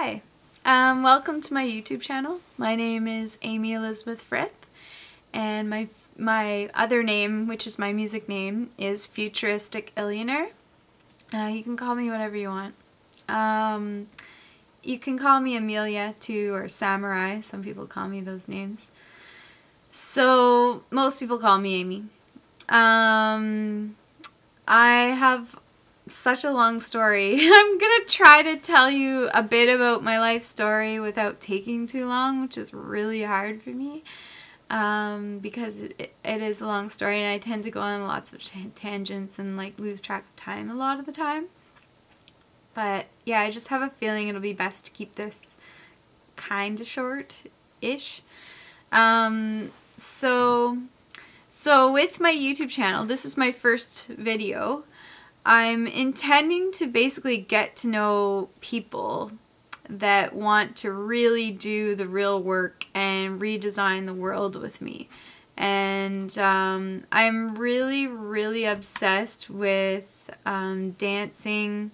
Hi, welcome to my YouTube channel. My name is Amy Elizabeth Frith, and my other name, which is my music name, is Futuristic Illionaire. You can call me whatever you want. You can call me Amelia too, or Samurai. Some people call me those names. So most people call me Amy. I have such a long story. I'm gonna try to tell you a bit about my life story without taking too long, which is really hard for me because it is a long story and I tend to go on lots of tangents and like lose track of time a lot of the time. But yeah, I just have a feeling it'll be best to keep this kind of short-ish. So with my YouTube channel, this is my first video. I'm intending to basically get to know people that want to really do the real work and redesign the world with me. And I'm really obsessed with dancing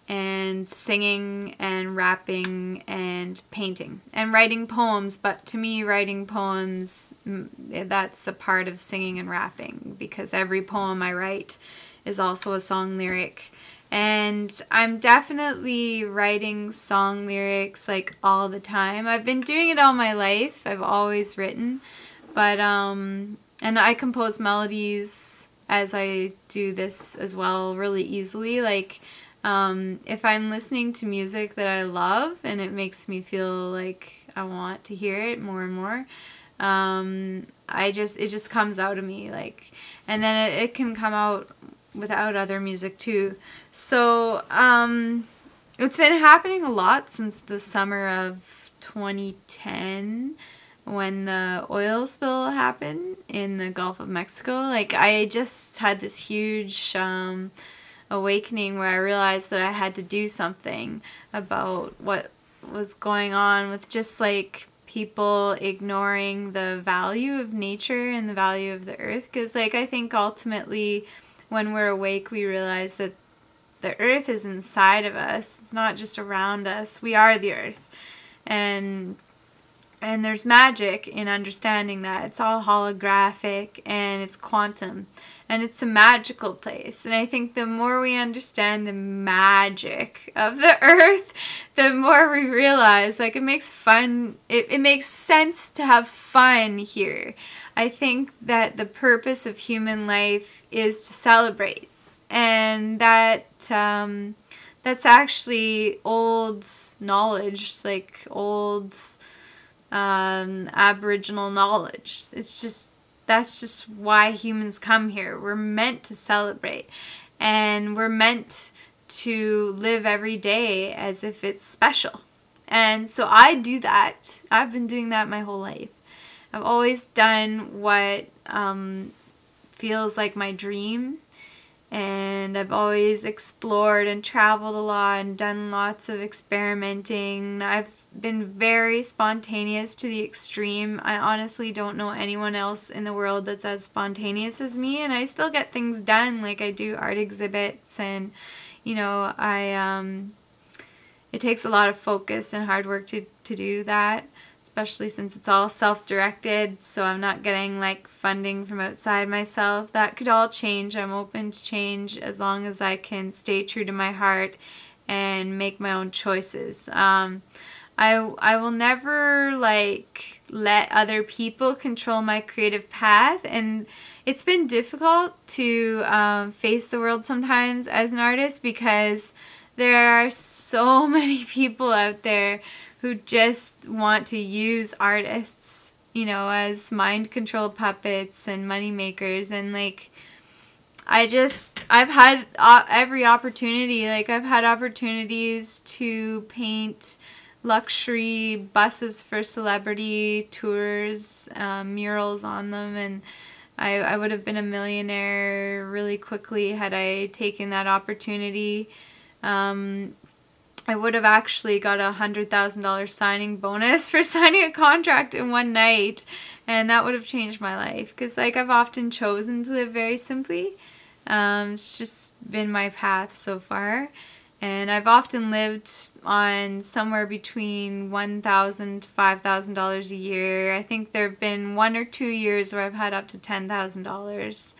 and singing and rapping and painting and writing poems, but to me writing poems, that's a part of singing and rapping, because every poem I write is also a song lyric. And I'm definitely writing song lyrics like all the time. I've been doing it all my life. I've always written, but and I compose melodies as I do this as well really easily. Like if I'm listening to music that I love and it makes me feel like I want to hear it more and more, it just comes out of me, like, and then it can come out without other music too. So it's been happening a lot since the summer of 2010 when the oil spill happened in the Gulf of Mexico. Like, I just had this huge awakening where I realized that I had to do something about what was going on with just like people ignoring the value of nature and the value of the earth. Because like, I think ultimately when we're awake we realize that the earth is inside of us. It's not just around us. We are the earth. And there's magic in understanding that. It's all holographic and it's quantum. And it's a magical place. And I think the more we understand the magic of the earth, the more we realize, like, it makes fun, it makes sense to have fun here. I think that the purpose of human life is to celebrate. And that's actually old knowledge, like old Aboriginal knowledge. That's just why humans come here. We're meant to celebrate, and we're meant to live every day as if it's special. And so I do that. I've been doing that my whole life. I've always done what feels like my dream, and I've always explored and traveled a lot and done lots of experimenting. I've been very spontaneous to the extreme. I honestly don't know anyone else in the world that's as spontaneous as me, and I still get things done. Like, I do art exhibits, and you know, it takes a lot of focus and hard work to do that, especially since it's all self-directed, so I'm not getting like funding from outside myself. That could all change. I'm open to change as long as I can stay true to my heart and make my own choices. I will never like let other people control my creative path, and it's been difficult to face the world sometimes as an artist, because there are so many people out there who just want to use artists, you know, as mind control puppets and money makers. And like, I've had every opportunity. Like, I've had opportunities to paint luxury buses for celebrity tours, murals on them, and I would have been a millionaire really quickly had I taken that opportunity. I would have actually got a $100,000 signing bonus for signing a contract in one night, and that would have changed my life, because like, I've often chosen to live very simply. It's just been my path so far. And I've often lived on somewhere between $1,000 to $5,000 a year. I think there have been 1 or 2 years where I've had up to $10,000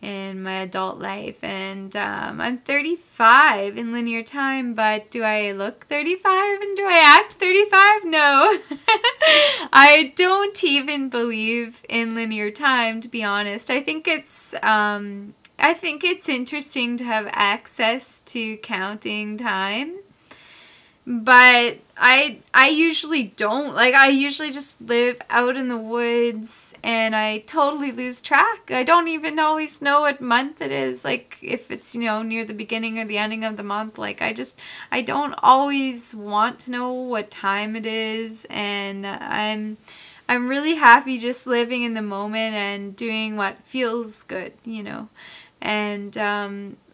in my adult life. And I'm 35 in linear time, but do I look 35 and do I act 35? No. I don't even believe in linear time, to be honest. I think it's interesting to have access to counting time, but I usually don't. Like, I usually just live out in the woods and I totally lose track. I don't even always know what month it is, like if it's, you know, near the beginning or the ending of the month. Like, I don't always want to know what time it is, and I'm really happy just living in the moment and doing what feels good, you know. And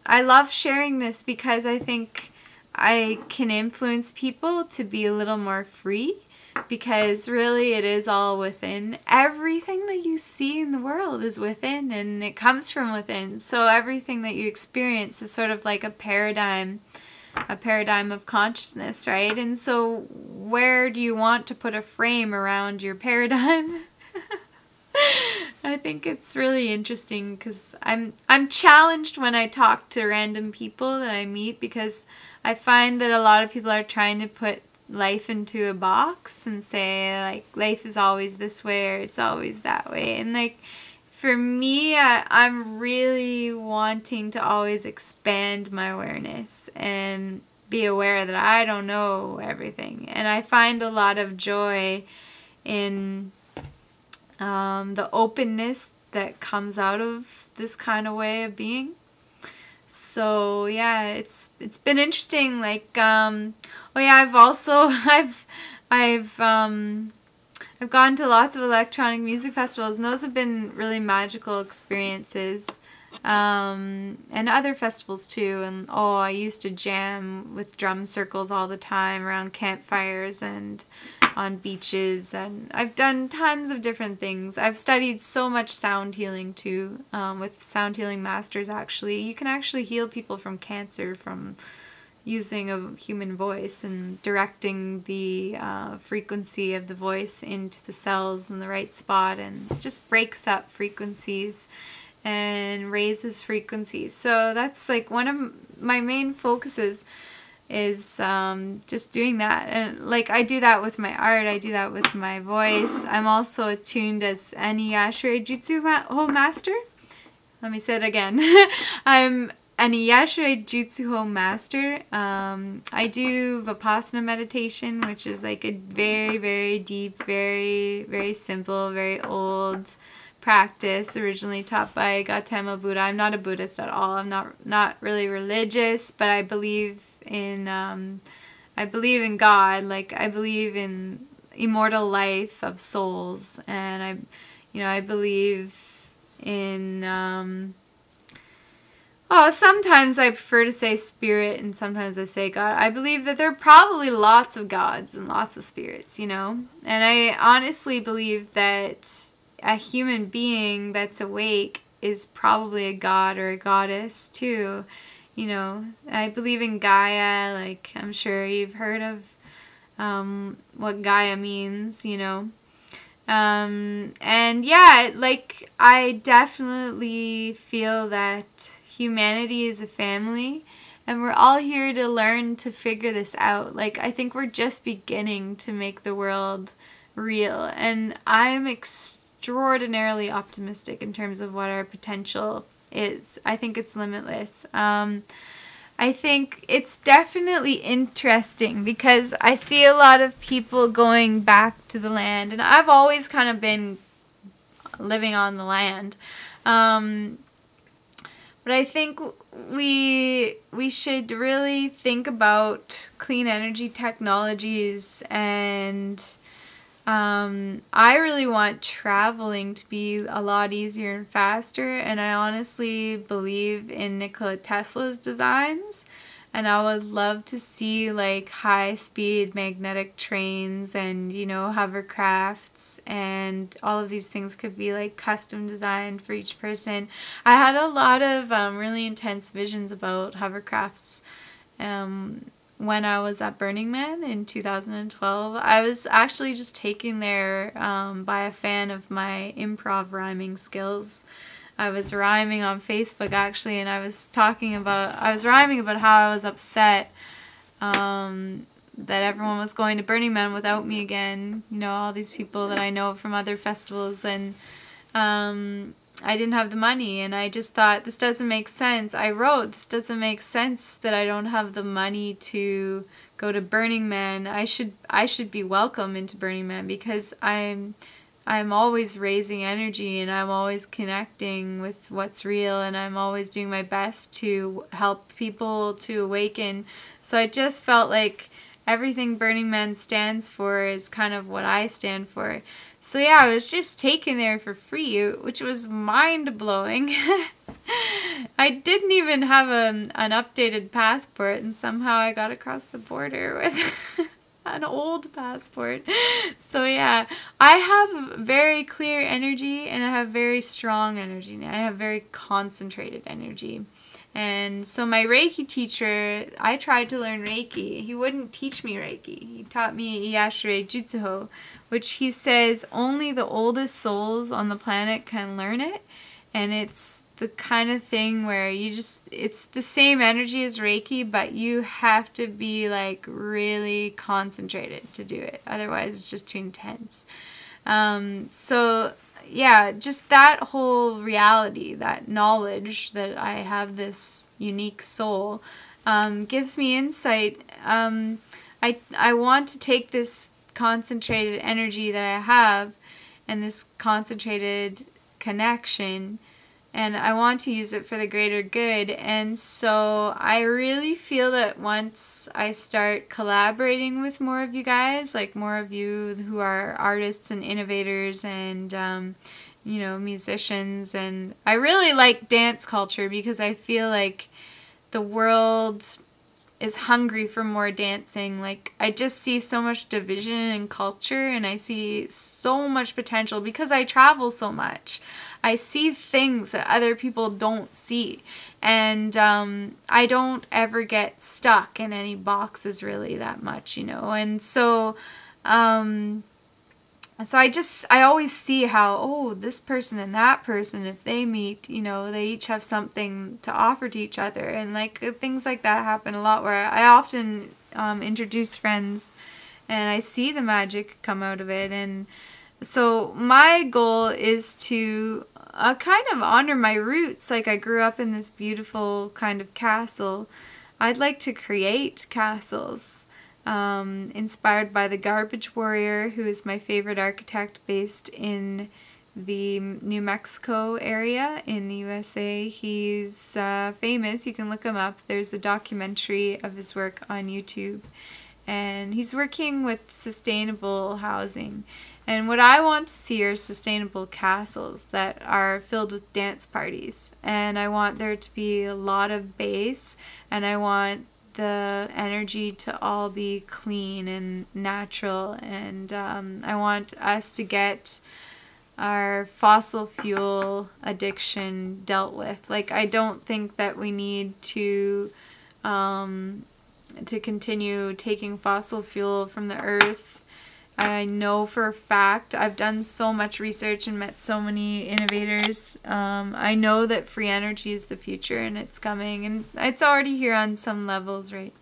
I love sharing this because I think I can influence people to be a little more free, because really it is all within. Everything that you see in the world is within, and it comes from within. So everything that you experience is sort of like a paradigm of consciousness, right? And so where do you want to put a frame around your paradigm? I think it's really interesting because I'm challenged when I talk to random people that I meet, because I find that a lot of people are trying to put life into a box and say, like, life is always this way or it's always that way. And like, for me, I'm really wanting to always expand my awareness and be aware that I don't know everything. And I find a lot of joy in the openness that comes out of this kind of way of being. So yeah, it's been interesting. Like, oh yeah, I've gone to lots of electronic music festivals, and those have been really magical experiences. And other festivals too. And oh, I used to jam with drum circles all the time around campfires and on beaches, and I've done tons of different things. I've studied so much sound healing too, with sound healing masters. Actually, you can actually heal people from cancer from using a human voice and directing the frequency of the voice into the cells in the right spot, and it just breaks up frequencies and raises frequencies. So that's like one of my main focuses, is just doing that. And like, I do that with my art, I do that with my voice. I'm also attuned as any Yashire Jutsu Master. Let me say it again. I'm an Yashire Jutsu Master. I do Vipassana meditation, which is like a very, very deep, very, very simple, very old practice, originally taught by Gautama Buddha. I'm not a Buddhist at all. I'm not really religious, but I believe in God. Like, I believe in immortal life of souls, and I believe in sometimes I prefer to say spirit and sometimes I say God. I believe that there are probably lots of gods and lots of spirits, you know? And I honestly believe that a human being that's awake is probably a god or a goddess too, you know. I believe in Gaia. Like, I'm sure you've heard of what Gaia means, you know. And yeah, like, I definitely feel that humanity is a family, and we're all here to learn to figure this out. Like, I think we're just beginning to make the world real, and I'm extraordinarily optimistic in terms of what our potential is. I think it's limitless. I think it's definitely interesting because I see a lot of people going back to the land, and I've always kind of been living on the land. But I think we should really think about clean energy technologies, and I really want traveling to be a lot easier and faster, and I honestly believe in Nikola Tesla's designs, and I would love to see like high-speed magnetic trains and, you know, hovercrafts, and all of these things could be like custom designed for each person. I had a lot of really intense visions about hovercrafts when I was at Burning Man in 2012. I was actually just taken there by a fan of my improv rhyming skills. I was rhyming on Facebook actually, and I was rhyming about how I was upset that everyone was going to Burning Man without me again. You know, all these people that I know from other festivals, and I didn't have the money, and I just thought, this doesn't make sense. I wrote, this doesn't make sense that I don't have the money to go to Burning Man. I should be welcome into Burning Man, because I'm always raising energy, and I'm always connecting with what's real, and I'm always doing my best to help people to awaken. So I just felt like everything Burning Man stands for is kind of what I stand for. So yeah, I was just taken there for free, which was mind-blowing. I didn't even have an updated passport, and somehow I got across the border with an old passport. So yeah, I have very clear energy, and I have very strong energy. I have very concentrated energy. And so my Reiki teacher, I tried to learn Reiki. He wouldn't teach me Reiki. He taught me Iyashire Jutsuho, which he says only the oldest souls on the planet can learn it. And it's the kind of thing where it's the same energy as Reiki, but you have to be like really concentrated to do it. Otherwise it's just too intense. So yeah, just that whole reality, that knowledge that I have this unique soul, gives me insight. I want to take this concentrated energy that I have and this concentrated connection, and I want to use it for the greater good. And so I really feel that once I start collaborating with more of you guys, like more of you who are artists and innovators and you know, musicians, and I really like dance culture because I feel like the world is hungry for more dancing. Like, I just see so much division in culture, and I see so much potential because I travel so much. I see things that other people don't see, and I don't ever get stuck in any boxes really that much, you know. And so I always see how, oh, this person and that person, if they meet, you know, they each have something to offer to each other. And like things like that happen a lot, where I often introduce friends and I see the magic come out of it. And so my goal is to kind of honor my roots. Like, I grew up in this beautiful kind of castle. I'd like to create castles. Inspired by the Garbage Warrior, who is my favorite architect based in the New Mexico area in the USA. He's famous. You can look him up. There's a documentary of his work on YouTube. And he's working with sustainable housing. And what I want to see are sustainable castles that are filled with dance parties. And I want there to be a lot of bass, and I want the energy to all be clean and natural, and I want us to get our fossil fuel addiction dealt with. Like, I don't think that we need to continue taking fossil fuel from the earth. I know for a fact, I've done so much research and met so many innovators. I know that free energy is the future, and it's coming, and it's already here on some levels, right?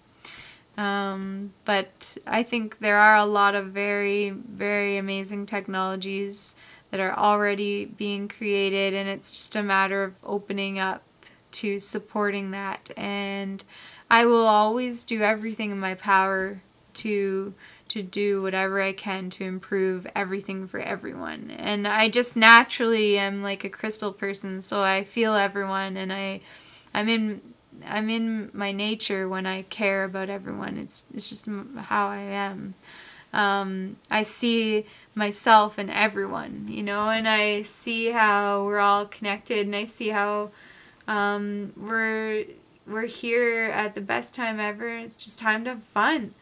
But I think there are a lot of very, very amazing technologies that are already being created, and it's just a matter of opening up to supporting that. And I will always do everything in my power to do whatever I can to improve everything for everyone. And I just naturally am like a crystal person, so I feel everyone, and I'm in my nature when I care about everyone. It's just how I am. I see myself in everyone, you know, and I see how we're all connected, and I see how we're here at the best time ever. It's just time to have fun.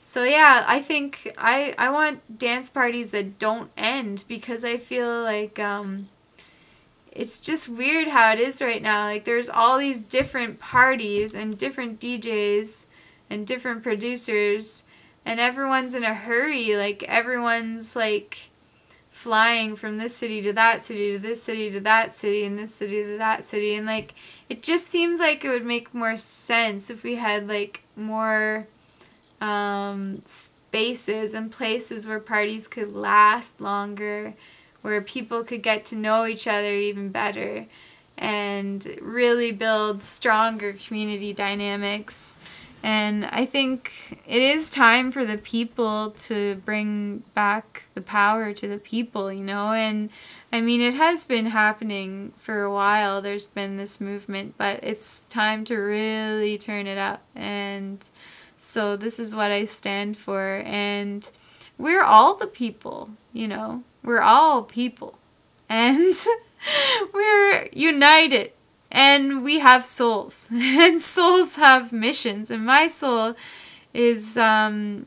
So yeah, I think I want dance parties that don't end, because I feel like it's just weird how it is right now. Like, there's all these different parties and different DJs, and different producers, and everyone's in a hurry. Like, everyone's like flying from this city to that city to this city to that city and this city to that city, and like it just seems like it would make more sense if we had like more spaces and places where parties could last longer, where people could get to know each other even better and really build stronger community dynamics. And I think it is time for the people to bring back the power to the people, you know. And I mean, it has been happening for a while. There's been this movement, but it's time to really turn it up. And so this is what I stand for. And we're all the people, you know. We're all people. And we're united. And we have souls, and souls have missions, and my soul is embedded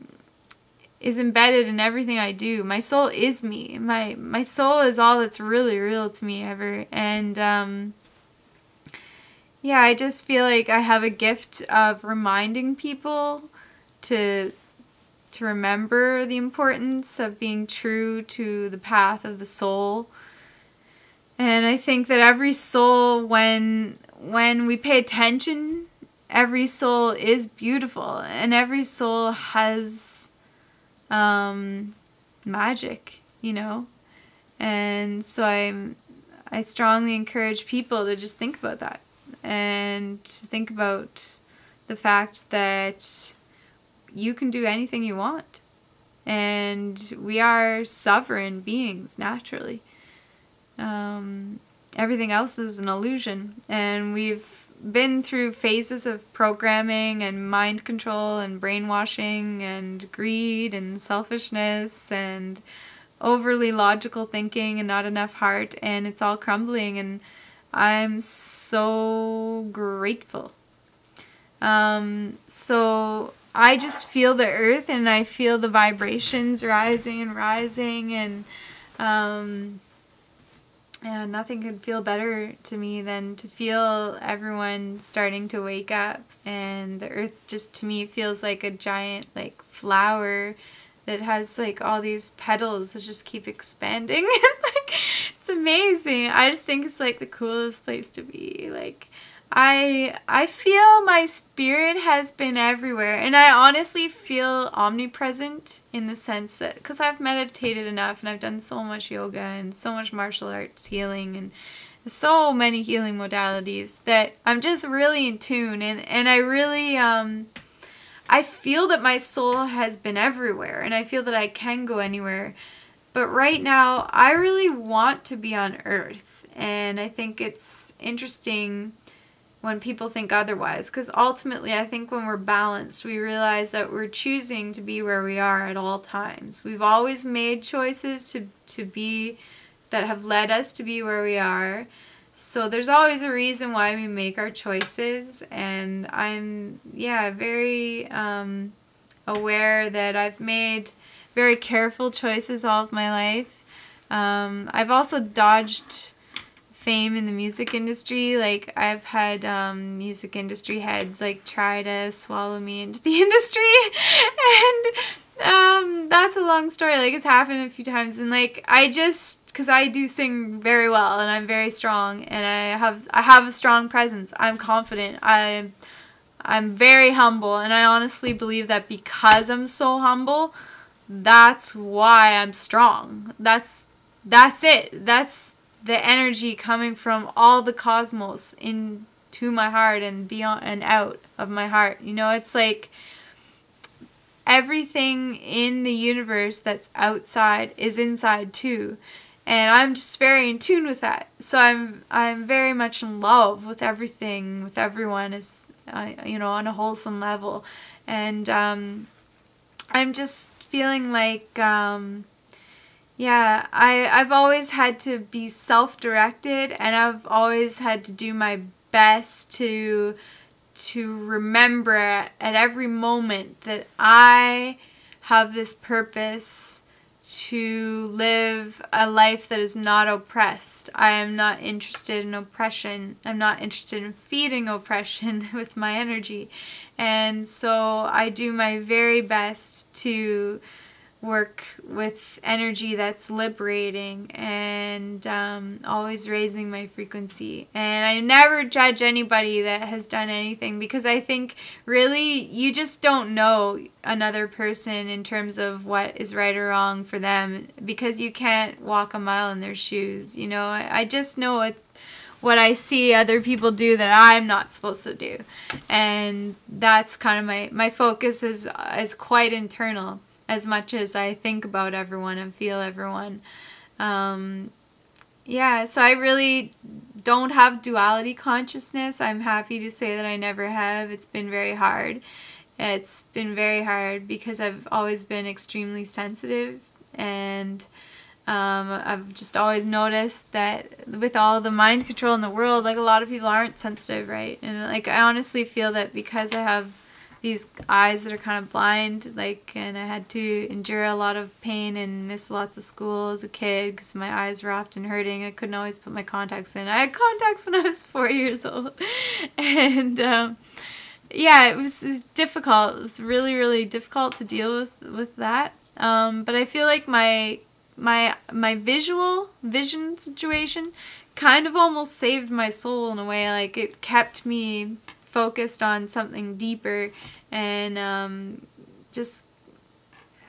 in everything I do. My soul is me. My soul is all that's really real to me ever. And yeah, I just feel like I have a gift of reminding people to remember the importance of being true to the path of the soul. And I think that every soul, when we pay attention, every soul is beautiful, and every soul has magic, you know. And so I strongly encourage people to just think about that, and to think about the fact that you can do anything you want, and we are sovereign beings naturally. Everything else is an illusion, and we've been through phases of programming and mind control and brainwashing and greed and selfishness and overly logical thinking and not enough heart, and it's all crumbling, and I'm so grateful. So I just feel the earth, and I feel the vibrations rising and rising, and and nothing could feel better to me than to feel everyone starting to wake up. And the earth just, to me, feels like a giant like flower that has like all these petals that just keep expanding. Like, it's amazing. I just think it's like the coolest place to be. Like, I feel my spirit has been everywhere, and I honestly feel omnipresent in the sense that, because I've meditated enough and I've done so much yoga and so much martial arts healing and so many healing modalities, that I'm just really in tune, and I really I feel that my soul has been everywhere, and I feel that I can go anywhere. But right now I really want to be on Earth, and I think it's interesting when people think otherwise, because ultimately I think when we're balanced, we realize that we're choosing to be where we are at all times. We've always made choices to be, that have led us to be where we are. So there's always a reason why we make our choices, and I'm, yeah, very aware that I've made very careful choices all of my life. I've also dodged fame in the music industry. Like, I've had music industry heads like try to swallow me into the industry, and that's a long story. Like, it's happened a few times, and like, I just, because I do sing very well, and I'm very strong, and I have a strong presence. I'm confident. I'm very humble, and I honestly believe that because I'm so humble, that's why I'm strong. That's it. That's the energy coming from all the cosmos into my heart and beyond and out of my heart. You know, it's like everything in the universe that's outside is inside too. And I'm just very in tune with that. So I'm very much in love with everything, with everyone, is you know, on a wholesome level. And I'm just feeling like yeah, I've always had to be self-directed, and I've always had to do my best to remember at every moment that I have this purpose to live a life that is not oppressed. I am not interested in oppression. I'm not interested in feeding oppression with my energy. And so I do my very best to work with energy that's liberating and always raising my frequency. And I never judge anybody that has done anything, because I think really you just don't know another person in terms of what is right or wrong for them, because you can't walk a mile in their shoes. You know, I just know it's what I see other people do that I'm not supposed to do. And that's kind of my focus is quite internal, as much as I think about everyone and feel everyone. Yeah, so I really don't have duality consciousness. I'm happy to say that I never have. It's been very hard. It's been very hard because I've always been extremely sensitive, and I've just always noticed that with all the mind control in the world, like, a lot of people aren't sensitive, right? And like, I honestly feel that because I have these eyes that are kind of blind, like, and I had to endure a lot of pain and miss lots of school as a kid because my eyes were often hurting. I couldn't always put my contacts in. I had contacts when I was 4 years old. And yeah, it was difficult. It was really, really difficult to deal with that. But I feel like my vision situation kind of almost saved my soul in a way. Like, it kept me focused on something deeper, and just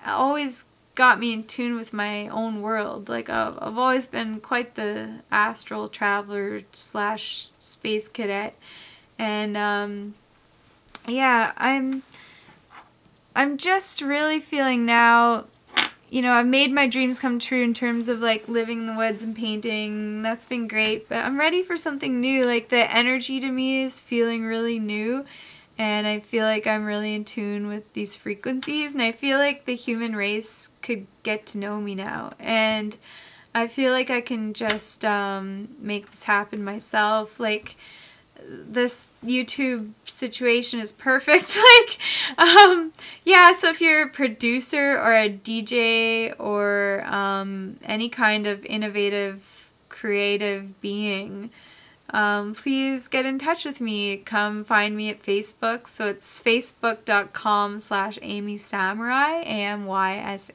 always got me in tune with my own world. Like, I've always been quite the astral traveler / space cadet, and yeah, I'm just really feeling now, you know, I've made my dreams come true in terms of like living in the woods and painting. That's been great, but I'm ready for something new. Like, the energy to me is feeling really new, and I feel like I'm really in tune with these frequencies, and I feel like the human race could get to know me now, and I feel like I can just make this happen myself. Like, this YouTube situation is perfect. Like, yeah, so if you're a producer or a DJ or any kind of innovative, creative being, please get in touch with me. Come find me at Facebook. So it's facebook.com/AmySamurai,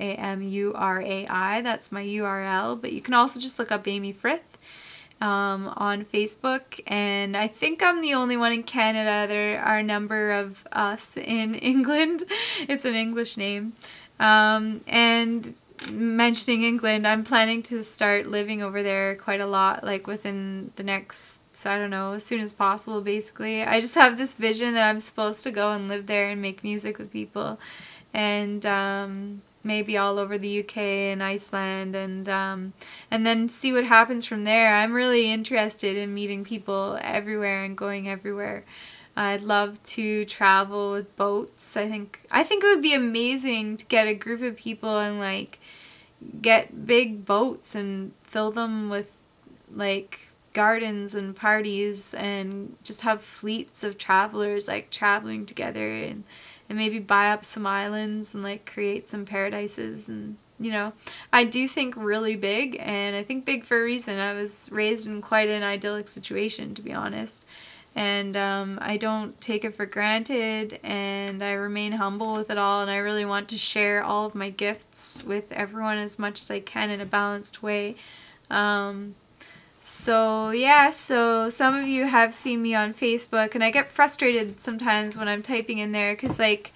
AmySamurai. That's my URL. But you can also just look up Amy Frith on Facebook, and I think I'm the only one in Canada. There are a number of us in England. It's an English name. And mentioning England, I'm planning to start living over there quite a lot, like within the next, I don't know, as soon as possible, basically. I just have this vision that I'm supposed to go and live there and make music with people, and maybe all over the UK and Iceland, and then see what happens from there. I'm really interested in meeting people everywhere and going everywhere. I'd love to travel with boats. I think it would be amazing to get a group of people and like get big boats and fill them with like gardens and parties, and just have fleets of travelers like traveling together, and maybe buy up some islands and like create some paradises. And you know, I do think really big, and I think big for a reason. I was raised in quite an idyllic situation, to be honest, and I don't take it for granted, and I remain humble with it all, and I really want to share all of my gifts with everyone as much as I can in a balanced way. So yeah, so some of you have seen me on Facebook, and I get frustrated sometimes when I'm typing in there, because like,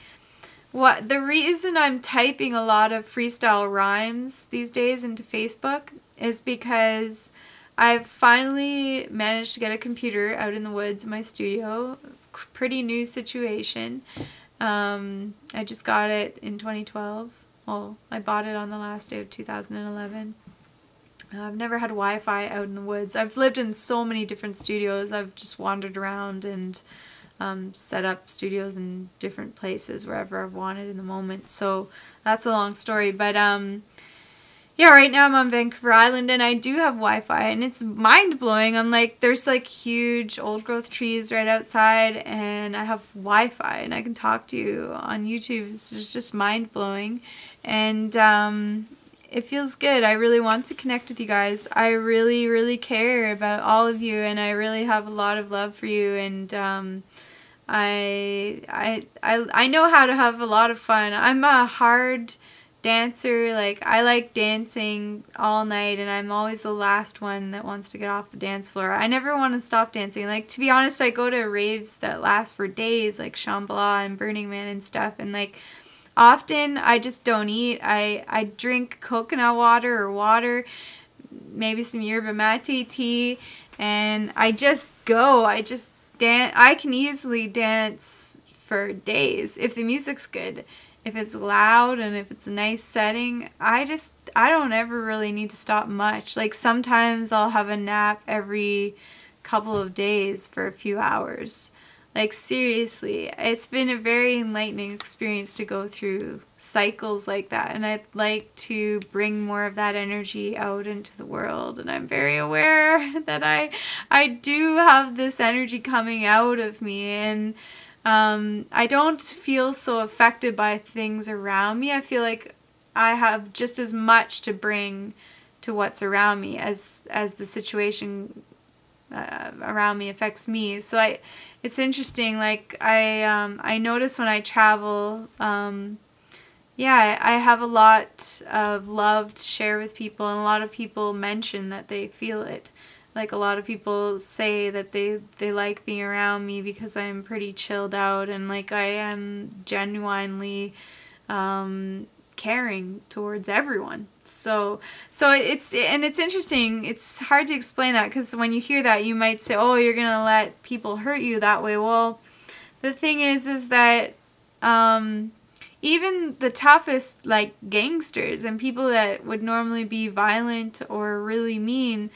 the reason I'm typing a lot of freestyle rhymes these days into Facebook is because I've finally managed to get a computer out in the woods in my studio. Pretty new situation. I just got it in 2012. Well, I bought it on the last day of 2011. I've never had Wi-Fi out in the woods. I've lived in so many different studios. I've just wandered around and set up studios in different places wherever I've wanted in the moment. So that's a long story. But yeah, right now I'm on Vancouver Island, and I do have Wi-Fi, and it's mind-blowing. I'm like, there's like huge old-growth trees right outside, and I have Wi-Fi, and I can talk to you on YouTube. It's just mind-blowing. And it feels good. I really want to connect with you guys. I really, really care about all of you, and I really have a lot of love for you, and I know how to have a lot of fun. I'm a hard dancer. Like, I like dancing all night, and I'm always the last one that wants to get off the dance floor. I never want to stop dancing. Like, to be honest, I go to raves that last for days, like Shambhala and Burning Man and stuff, and like, often I just don't eat. I drink coconut water or water, maybe some yerba mate tea, and I just go. I just dance. I can easily dance for days if the music's good. If it's loud and if it's a nice setting, I don't ever really need to stop much. Like, sometimes I'll have a nap every couple of days for a few hours. Like, seriously, it's been a very enlightening experience to go through cycles like that, and I'd like to bring more of that energy out into the world, and I'm very aware that I do have this energy coming out of me, and I don't feel so affected by things around me. I feel like I have just as much to bring to what's around me as the situation around me affects me. So it's interesting. Like, I notice when I travel, yeah, I have a lot of love to share with people, and a lot of people mention that they feel it. Like, a lot of people say that they like being around me because I'm pretty chilled out, and like, I am genuinely caring towards everyone. So it's interesting. It's hard to explain that, because when you hear that, you might say, oh, you're gonna let people hurt you that way. Well, the thing is that even the toughest, like, gangsters and people that would normally be violent or really mean,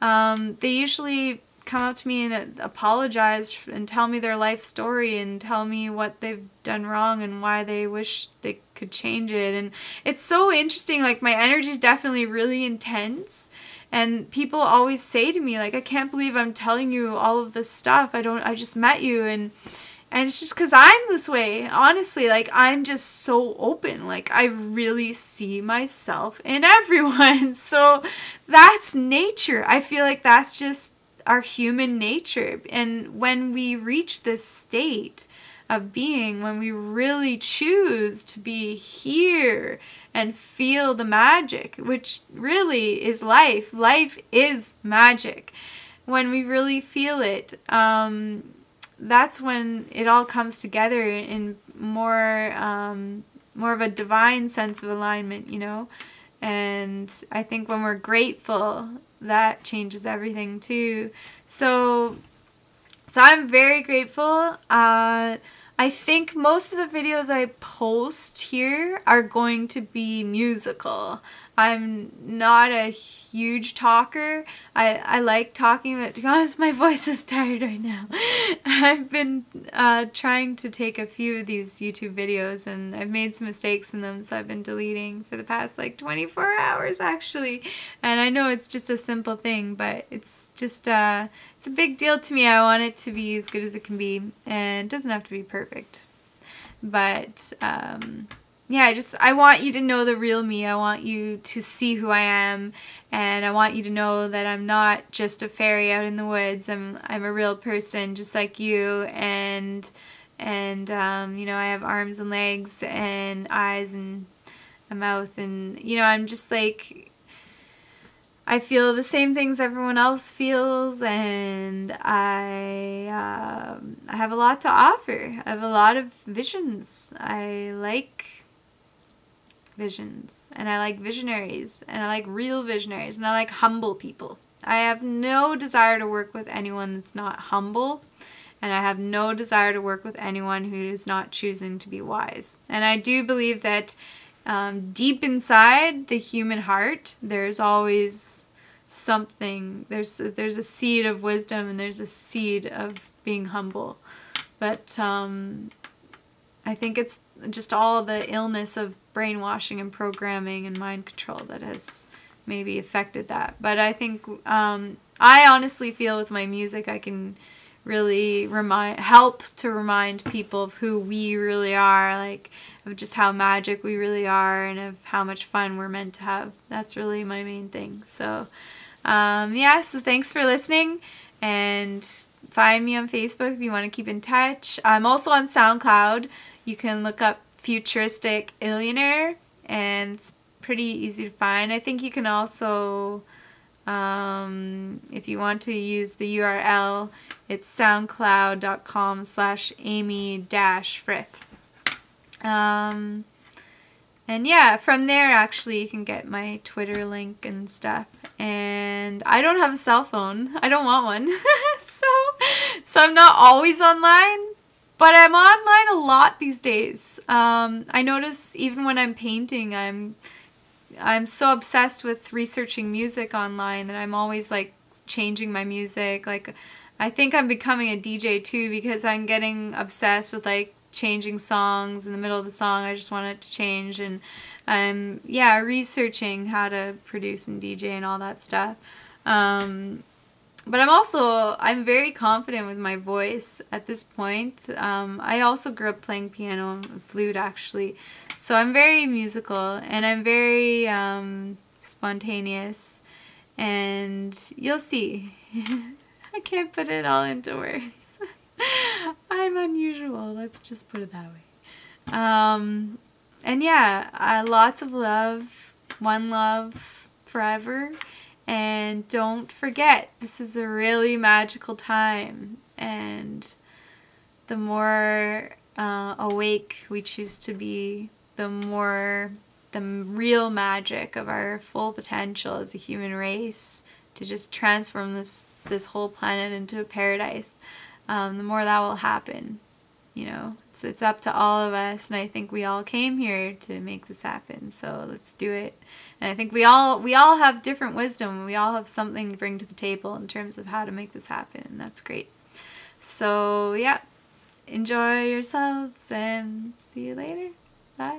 they usually come up to me and apologize and tell me their life story and tell me what they've done wrong and why they wish they could change it. And it's so interesting. Like, my energy is definitely really intense, and people always say to me, like, I can't believe I'm telling you all of this stuff. I just met you, and it's just because I'm this way. Honestly, like, I'm just so open. Like, I really see myself in everyone. So that's nature. I feel like that's just our human nature. And when we reach this state of being, when we really choose to be here and feel the magic, which really is life. Life is magic. When we really feel it, that's when it all comes together in more of a divine sense of alignment, you know? And I think when we're grateful, that changes everything too. So I'm very grateful. I think most of the videos I post here are going to be musical. I'm not a huge talker. I like talking, but to be honest, my voice is tired right now. I've been trying to take a few of these YouTube videos, and I've made some mistakes in them, so I've been deleting for the past like 24 hours actually. And I know it's just a simple thing, but it's just it's a big deal to me. I want it to be as good as it can be, and it doesn't have to be perfect. But yeah, I want you to know the real me. I want you to see who I am, and I want you to know that I'm not just a fairy out in the woods. I'm a real person just like you, and you know, I have arms and legs and eyes and a mouth, and you know, I'm just like, I feel the same things everyone else feels, and I have a lot to offer. I have a lot of visions. I like visions, and I like visionaries, and I like real visionaries, and I like humble people. I have no desire to work with anyone that's not humble, and I have no desire to work with anyone who is not choosing to be wise. And I do believe that deep inside the human heart, there's always something. There's a seed of wisdom, and there's a seed of being humble. But I think it's just all the illness of brainwashing and programming and mind control that has maybe affected that. But I think I honestly feel with my music I can really help to remind people of who we really are, like of just how magic we really are and of how much fun we're meant to have. That's really my main thing. So yeah, so thanks for listening, and find me on Facebook if you want to keep in touch. I'm also on SoundCloud. You can look up Futuristic Illionaire, and it's pretty easy to find. I think you can also, if you want to use the URL, it's soundcloud.com/Amy-Frith. And yeah, from there actually you can get my Twitter link and stuff. And I don't have a cell phone. I don't want one. so I'm not always online, but I'm online a lot these days. I notice even when I'm painting, I'm so obsessed with researching music online that I'm always like changing my music. Like I think I'm becoming a DJ too, because I'm getting obsessed with like changing songs in the middle of the song. I just want it to change, and yeah, researching how to produce and DJ and all that stuff. But I'm very confident with my voice at this point. I also grew up playing piano and flute actually, so I'm very musical and I'm very spontaneous, and you'll see. I can't put it all into words. I'm unusual, let's just put it that way. And yeah, lots of love, one love forever, and don't forget, this is a really magical time, and the more awake we choose to be, the more the real magic of our full potential as a human race to just transform this whole planet into a paradise. The more that will happen, you know. It's up to all of us, and I think we all came here to make this happen. So let's do it. And I think we all have different wisdom. We all have something to bring to the table in terms of how to make this happen, and that's great. So yeah, enjoy yourselves and see you later.